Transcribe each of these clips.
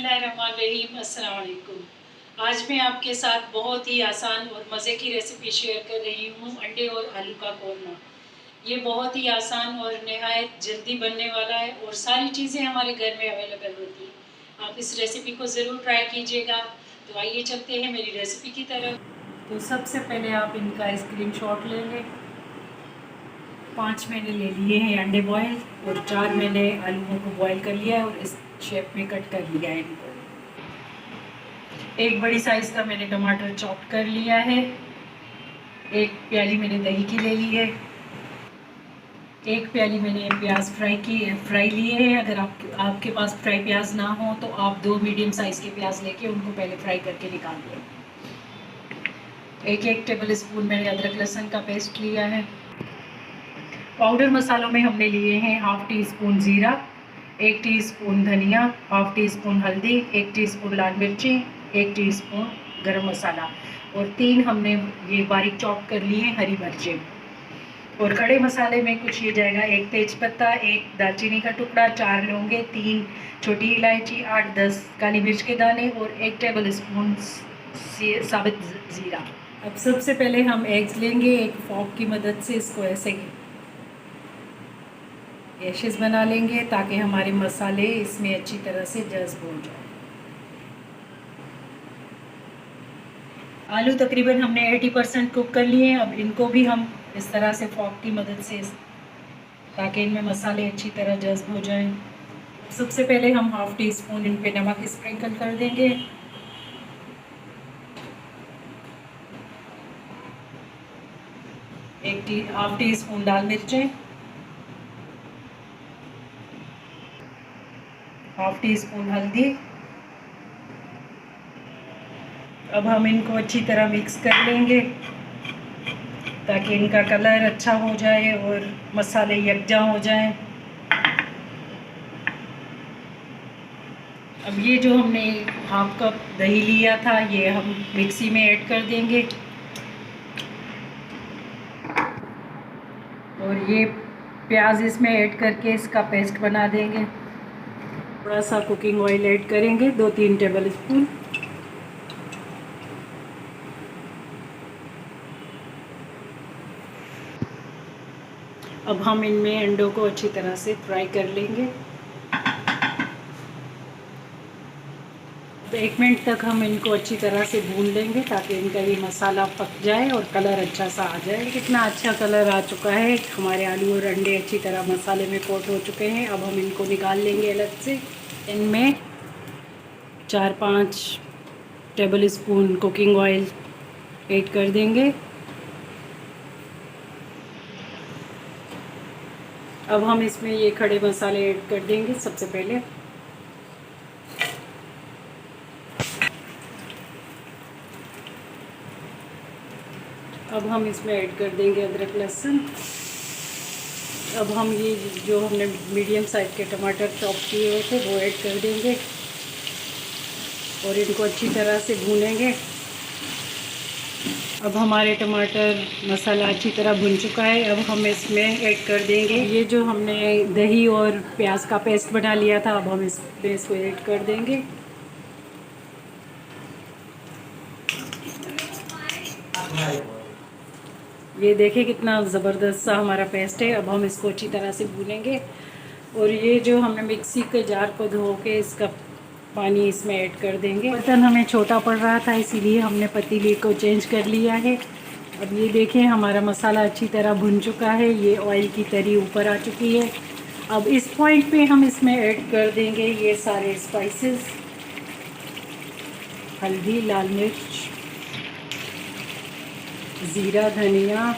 बिस्मिल्लाहिर्रहमानिर्रहीम। अस्सलाम वालेकुम। आज मैं आपके साथ बहुत ही आसान और मज़े की रेसिपी शेयर कर रही हूँ, अंडे और आलू का कोरमा। ये बहुत ही आसान और नहायत जल्दी बनने वाला है और सारी चीज़ें हमारे घर में अवेलेबल होती हैं। आप इस रेसिपी को ज़रूर ट्राई कीजिएगा। तो आइए चलते हैं मेरी रेसिपी की तरफ। तो सबसे पहले आप इनका स्क्रीनशॉट ले लें। 5 मैंने ले लिए हैं अंडे बॉयल और 4 मैंने आलूओं को बॉयल कर लिया है और इस शेप में कट कर लिया है इनको। एक बड़ी साइज़ का मैंने टमाटर चॉप कर लिया है। एक प्याली मैंने दही की ले ली है। एक प्याली मैंने प्याज फ्राई लिए हैं। अगर आपके पास फ्राई प्याज ना हो तो आप 2 मीडियम साइज़ के प्याज लेके उनको पहले फ्राई करके निकाल लें। एक टेबल स्पून मैंने अदरक लहसुन का पेस्ट लिया है। पाउडर मसालों में हमने लिए हैं 1/2 टीस्पून ज़ीरा, 1 टीस्पून धनिया, 1/2 टीस्पून हल्दी, 1 टीस्पून लाल मिर्ची, 1 टीस्पून गरम मसाला और 3 हमने ये बारीक चॉप कर लिए हैं हरी मिर्चें। और खड़े मसाले में कुछ ये जाएगा 1 तेज़पत्ता, 1 दालचीनी का टुकड़ा, 4 लौंगे, 3 छोटी इलायची, 8-10 काली मिर्च के दाने और 1 टेबल स्पून साबित ज़ीरा। अब सबसे पहले हम एग्स लेंगे। एक फॉर्क की मदद से इसको ऐसे एशेस बना लेंगे ताकि हमारे मसाले इसमें अच्छी तरह से जज़्ब हो जाए। आलू तकरीबन हमने 80% कुक कर लिए हैं। अब इनको भी हम इस तरह से फॉर्क की मदद से, ताकि इनमें मसाले अच्छी तरह जज़्ब हो जाएं। सबसे पहले हम 1/2 टीस्पून इन पे नमक स्प्रिंकल कर देंगे। 1/2 टीस्पून लाल मिर्चें, 1/2 टीस्पून हल्दी। अब हम इनको अच्छी तरह मिक्स कर लेंगे ताकि इनका कलर अच्छा हो जाए और मसाले यकजा हो जाएं। अब ये जो हमने 1/2 कप दही लिया था ये हम मिक्सी में ऐड कर देंगे और ये प्याज इसमें ऐड करके इसका पेस्ट बना देंगे। थोड़ा सा कुकिंग ऑयल ऐड करेंगे, 2-3 टेबल स्पून। अब हम इनमें अंडों को अच्छी तरह से फ्राई कर लेंगे। 1 मिनट तक हम इनको अच्छी तरह से भून लेंगे ताकि इनका ये मसाला पक जाए और कलर अच्छा सा आ जाए। कितना अच्छा कलर आ चुका है। हमारे आलू और अंडे अच्छी तरह मसाले में कोट हो चुके हैं। अब हम इनको निकाल लेंगे अलग से। इनमें 4-5 table spoon cooking oil add कर देंगे। अब हम इसमें ये खड़े मसाले ऐड कर देंगे। सबसे पहले अब हम इसमें ऐड कर देंगे अदरक लहसुन। अब हम ये जो हमने मीडियम साइज़ के टमाटर चॉप किए हुए थे वो ऐड कर देंगे और इनको अच्छी तरह से भूनेंगे। अब हमारे टमाटर मसाला अच्छी तरह भुन चुका है। अब हम इसमें ऐड कर देंगे ये जो हमने दही और प्याज का पेस्ट बना लिया था। अब हम इसको ऐड कर देंगे। ये देखिए कितना ज़बरदस्त सा हमारा पेस्ट है। अब हम इसको अच्छी तरह से भूनेंगे और ये जो हमने मिक्सी के जार को धो के इसका पानी इसमें ऐड कर देंगे। बर्तन हमें छोटा पड़ रहा था इसीलिए हमने पतीली को चेंज कर लिया है। अब ये देखें हमारा मसाला अच्छी तरह भुन चुका है। ये ऑयल की तरी ऊपर आ चुकी है। अब इस पॉइंट पे हम इसमें ऐड कर देंगे ये सारे स्पाइसेस, हल्दी, लाल मिर्च, ज़ीरा, धनिया,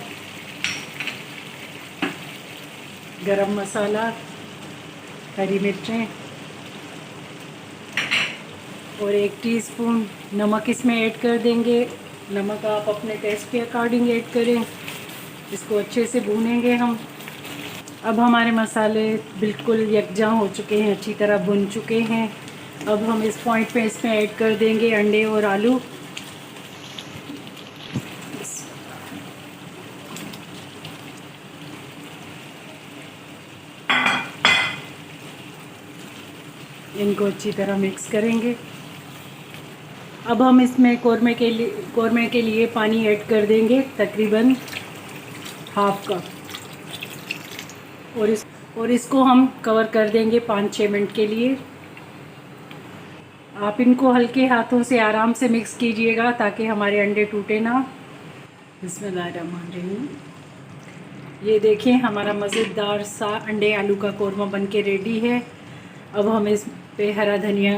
गरम मसाला, हरी मिर्चें और 1 टीस्पून नमक इसमें ऐड कर देंगे। नमक आप अपने टेस्ट के अकॉर्डिंग ऐड करें। इसको अच्छे से भूनेंगे हम। अब हमारे मसाले बिल्कुल यकजा हो चुके हैं, अच्छी तरह भुन चुके हैं। अब हम इस पॉइंट पे इसमें ऐड कर देंगे अंडे और आलू। इनको अच्छी तरह मिक्स करेंगे। अब हम इसमें कौरमे के लिए पानी ऐड कर देंगे, तकरीबन हाफ कप, और इसको हम कवर कर देंगे 5-6 मिनट के लिए। आप इनको हल्के हाथों से आराम से मिक्स कीजिएगा ताकि हमारे अंडे टूटे ना। बिस्मिल्लाहिर्रहमानिर्रहीम। ये देखें, हमारा मज़ेदार सा अंडे आलू का कौरमा बन के रेडी है। अब हम इस पे हरा धनिया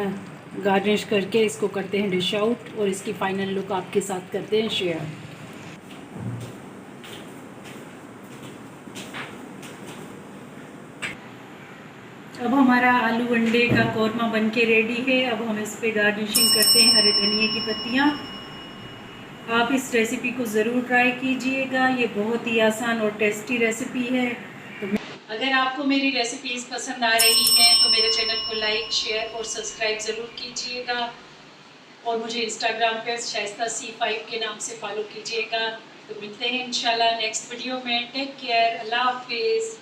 गार्निश करके इसको करते हैं डिश आउट, और इसकी फ़ाइनल लुक आपके साथ करते हैं शेयर। अब हमारा आलू अंडे का कौरमा बन के रेडी है। अब हम इस पे गार्निशिंग करते हैं हरे धनिए की पत्तियाँ। आप इस रेसिपी को ज़रूर ट्राई कीजिएगा, ये बहुत ही आसान और टेस्टी रेसिपी है। तो अगर आपको मेरी रेसिपीज़ पसंद आ रही हैं तो मेरे चैनल को लाइक, शेयर और सब्सक्राइब ज़रूर कीजिएगा, और मुझे इंस्टाग्राम पे शाइस्ता C5 के नाम से फॉलो कीजिएगा। तो मिलते हैं इंशाल्लाह नेक्स्ट वीडियो में। टेक केयर, अल्लाह हाफिज़।